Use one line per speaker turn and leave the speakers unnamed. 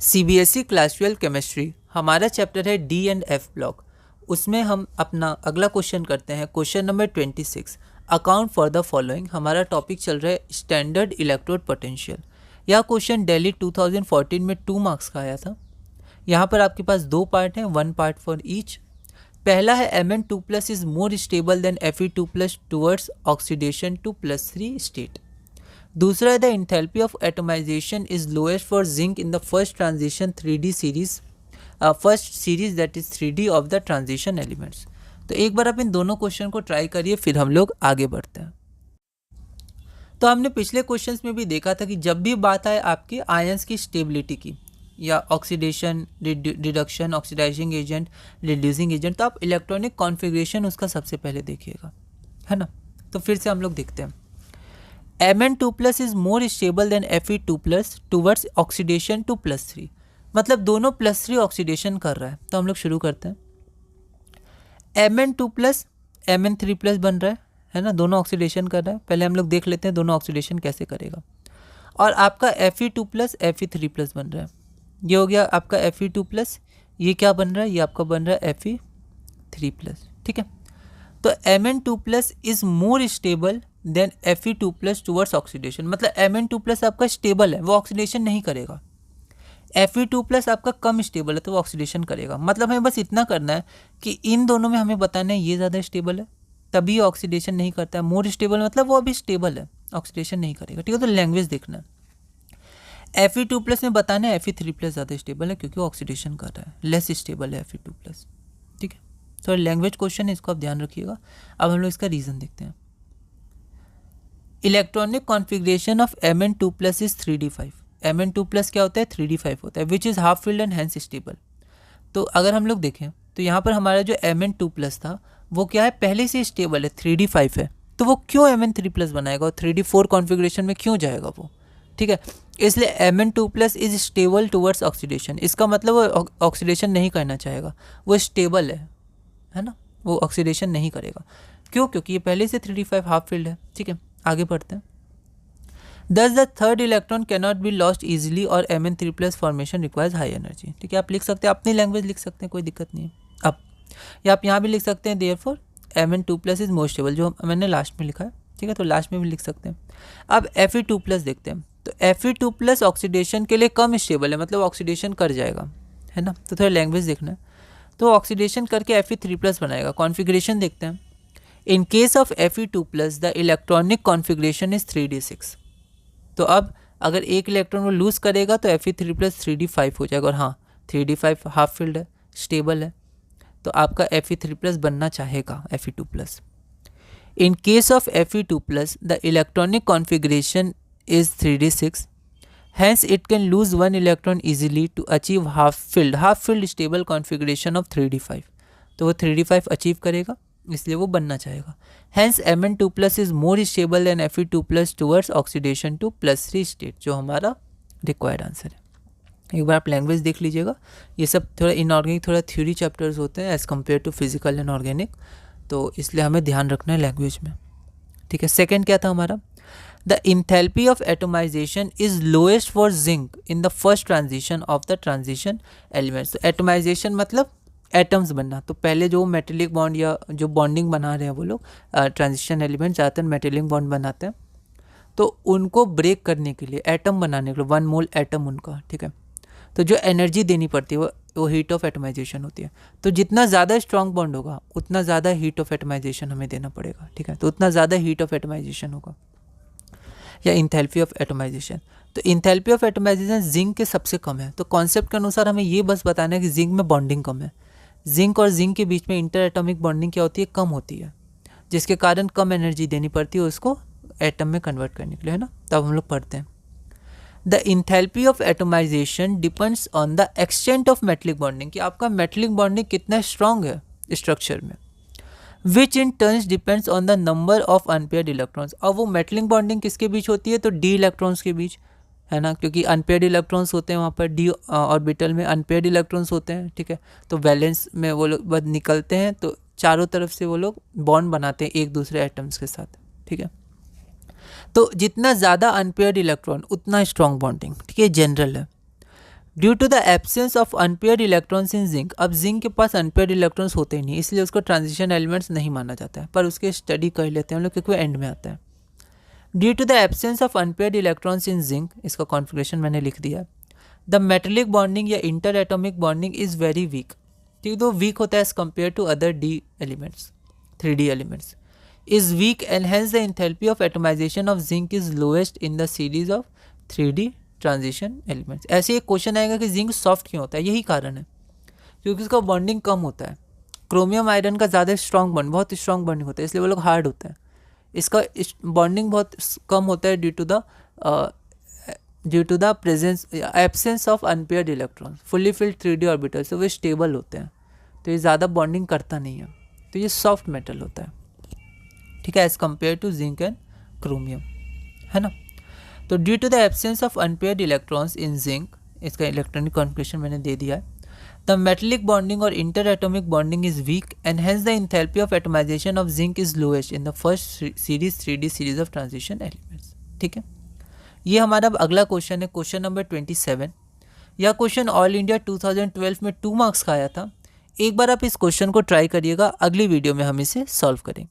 CBSE class 12 chemistry हमारा chapter है D and F block. उसमें हम अपना अगला क्वेश्चन करते हैं, question number 26। Account for the following. हमारा टॉपिक चल रहा है स्टैंडर्ड इलेक्ट्रोड पोटेंशियल। यह क्वेश्चन दिल्ली 2014 में 2 मार्क्स का आया था। यहाँ पर आपके पास 2 पार्ट हैं, 1 पार्ट फॉर ईच। पहला है Mn2+ is more stable than Fe2+ towards oxidation to +3 state. दूसरा है the enthalpy of atomization is lowest for zinc in the first transition 3D series, first series that is 3D of the transition elements. तो एक बार आप इन दोनों question को try करिए, फिर हम लोग आगे बढ़ते हैं। तो हमने पिछले क्वेश्चंस में भी देखा था कि जब भी बात आए आपके आयंस की स्टेबिलिटी की या oxidation, reduction, oxidising agent, reducing agent, तो आप इलेक्ट्रॉनिक कॉन्फ़िगरेशन उसका सबसे पहले देखिएगा, है ना। तो फिर से हम लोग देखते हैं। Mn2+ is more stable than Fe2+ towards oxidation to +3। मतलब दोनों +3 ऑक्सीडेशन कर रहा है। तो हम लोग शुरू करते हैं। Mn2+ Mn3+ बन रहा है ना, दोनों ऑक्सीडेशन कर रहा है। पहले हम लोग देख लेते हैं दोनों ऑक्सीडेशन कैसे करेगा। और आपका Fe2+ Fe3+ बन रहा है। ये हो गया आपका Fe2+। ये क्या बन रहा है? ये आपका बन रहा है Fe3+, ठीक है। तो Mn2+ is more stable than Fe2+ towards oxidation. मतलब Mn2+ आपका स्टेबल है, वो ऑक्सीडेशन नहीं करेगा। Fe2+ आपका कम स्टेबल है, तो वो ऑक्सीडेशन करेगा। मतलब हमें बस इतना करना है कि इन दोनों में हमें बताना है ये ज़्यादा स्टेबल है, तभी ऑक्सीडेशन नहीं करता है। मोर स्टेबल मतलब वो अभी स्टेबल है, ऑक्सीडेशन नहीं करेगा, ठीक है। तो लैंग्वेज देखना है। Fe2+ में बताना है Fe3+ ज़्यादा स्टेबल है क्योंकि वो ऑक्सीडेशन कर रहा है, लेस स्टेबल है Fe2+, ठीक है। तो लैंग्वेज क्वेश्चन है, इसको आप ध्यान रखिएगा। अब हम लोग इसका रीज़न देखते हैं। Electronic configuration of Mn2+ is 3D5। Mn2+ क्या होता है? 3D5 होता है, which is half filled and hence stable. तो अगर हम लोग देखें तो यहाँ पर हमारा जो Mn2+ था वो क्या है? पहले से स्टेबल है, 3D5 है। तो वो क्यों Mn3+ बनाएगा और 3D4 कॉन्फ़िगरेशन में क्यों जाएगा वो, ठीक है। इसलिए Mn2+ is stable towards oxidation. इसका मतलब वो ऑक्सीडेशन नहीं करना चाहेगा, वो स्टेबल है ना, वो ऑक्सीडेशन नहीं करेगा। क्यों? क्योंकि ये पहले से 3D5 हाफ फील्ड है, ठीक है। आगे बढ़ते हैं। Thus the third electron cannot be lost easily और Mn3+ formation requires high energy, ठीक है। आप लिख सकते हैं, अपनी लैंग्वेज लिख सकते हैं, कोई दिक्कत नहीं है। अब या आप यहाँ भी लिख सकते हैं therefore Mn2+ is more stable, जो मैंने लास्ट में लिखा है, ठीक है। तो लास्ट में भी लिख सकते हैं। अब Fe2+ देखते हैं। तो Fe2+ ऑक्सीडेशन के लिए कम स्टेबल है, मतलब ऑक्सीडेशन कर जाएगा, है ना। तो थोड़ा लैंग्वेज देखना है। तो ऑक्सीडेशन करके Fe3+ बनाएगा। कॉन्फ़िगरेशन देखते हैं। इन case of Fe2+ the electronic configuration is 3D6। तो अब अगर एक इलेक्ट्रॉन वो लूज़ करेगा तो Fe3+ 3D5 हो जाएगा। और हाँ, 3D5 हाफ फील्ड है, स्टेबल है, तो आपका Fe3+ बनना चाहेगा Fe2+। In case of Fe2+ the electronic configuration is 3D6, hence it can lose 1 electron easily to achieve half filled stable configuration of 3D5। तो वो 3D5 अचीव करेगा, इसलिए वो बनना चाहेगा। Hence Mn2+ is more stable than Fe2+ towards oxidation to +3 state, जो हमारा required answer है। एक बार आप लैंग्वेज देख लीजिएगा। ये सब थोड़ा इनऑर्गेनिक, थोड़ा थ्योरी चैप्टर्स होते हैं as compare to physical and organic, तो इसलिए हमें ध्यान रखना है लैंग्वेज में, ठीक है। सेकेंड क्या था हमारा? The enthalpy of atomization is lowest for zinc in the first transition of the transition elements. तो एटमाइजेशन मतलब एटम्स बनना। तो पहले जो मेटेलिक बॉन्ड या जो बॉन्डिंग बना रहे हैं वो लोग, ट्रांजिशन एलिमेंट ज़्यादातर मेटेलिक बॉन्ड बनाते हैं, तो उनको ब्रेक करने के लिए, एटम बनाने के लिए, 1 मोल एटम उनका, ठीक है। तो जो एनर्जी देनी पड़ती है वो हीट ऑफ एटमाइजेशन होती है। तो जितना ज़्यादा स्ट्रॉन्ग बॉन्ड होगा उतना ज़्यादा हीट ऑफ एटमाइजेशन हमें देना पड़ेगा, ठीक है। तो उतना ज़्यादा हीट ऑफ एटमाइजेशन होगा, या इंथैल्पी ऑफ एटमाइजेशन। तो इंथैल्पी ऑफ एटमाइजेशन जिंक के सबसे कम है। तो कॉन्सेप्ट के अनुसार हमें ये बस बताना है कि जिंक में बॉन्डिंग कम है। जिंक और जिंक के बीच में इंटर एटॉमिक बॉन्डिंग क्या होती है? कम होती है, जिसके कारण कम एनर्जी देनी पड़ती है उसको एटम में कन्वर्ट करने के लिए, है ना। तब हम लोग पढ़ते हैं the enthalpy of atomization depends on the extent of metallic bonding, कि आपका मेटलिक बॉन्डिंग कितना स्ट्रॉन्ग है स्ट्रक्चर में, which in turns depends on the number of unpaired electrons. अब वो मेटलिक बॉन्डिंग किसके बीच होती है? तो डी इलेक्ट्रॉन्स के बीच, है ना, क्योंकि अनपेयर्ड इलेक्ट्रॉन्स होते हैं वहाँ पर, डी ऑर्बिटल में अनपेयर्ड इलेक्ट्रॉन्स होते हैं, ठीक है। तो वैलेंस में वो लोग बस निकलते हैं, तो चारों तरफ से वो लोग बॉन्ड बनाते हैं एक दूसरे एटम्स के साथ, ठीक है। तो जितना ज़्यादा अनपेयर्ड इलेक्ट्रॉन उतना स्ट्रॉन्ग बॉन्डिंग, ठीक है, जनरल है। Due to the absence of unpaired electrons in zinc, अब जिंक के पास अनपेयर्ड इलेक्ट्रॉन्स होते ही नहीं, इसलिए उसको ट्रांजिशन एलिमेंट्स नहीं माना जाता है, पर उसके स्टडी कर लेते हैं हम लोग क्योंकि एंड में आता है। Due to the absence of unpaired electrons in zinc, इसका कॉन्फिगरेशन मैंने लिख दिया है। द मेटेलिक बॉन्डिंग या inter atomic bonding is very weak, ठीक, तो वीक होता है as compare to other D elements, 3D elements. Is weak and hence the enthalpy of atomisation of zinc is lowest in the series of 3D transition elements. ऐसे एक question आएगा कि zinc soft क्यों होता है, यही कारण है क्योंकि उसका बॉन्डिंग कम होता है। क्रोमियम आयरन का ज़्यादा स्ट्रॉन्ग बॉन्ड, बहुत स्ट्रॉन्ग बॉन्डिंग होता है, इसलिए वो लोग हार्ड होता है। इसका बॉन्डिंग बहुत कम होता है due to the presence absence of unpaired electrons. Fully filled 3D orbital से वो स्टेबल होते हैं, तो ये ज़्यादा बॉन्डिंग करता नहीं है, तो ये सॉफ्ट मेटल होता है, ठीक है, as compare to zinc and chromium, है ना। तो due to the absence of unpaired electrons in zinc, इसका इलेक्ट्रॉनिक कॉन्फिगरेशन मैंने दे दिया है। द मेटेलिक बॉन्डिंग और inter atomic bonding is weak and hence the enthalpy of atomisation of zinc is lowest in the first series 3D series of transition elements, ठीक है। ये हमारा अब अगला क्वेश्चन है, क्वेश्चन नंबर 27। यह क्वेश्चन ऑल इंडिया 2012 में 2 मार्क्स का आया था। एक बार आप इस क्वेश्चन को ट्राई करिएगा, अगली वीडियो में हम इसे सॉल्व करेंगे।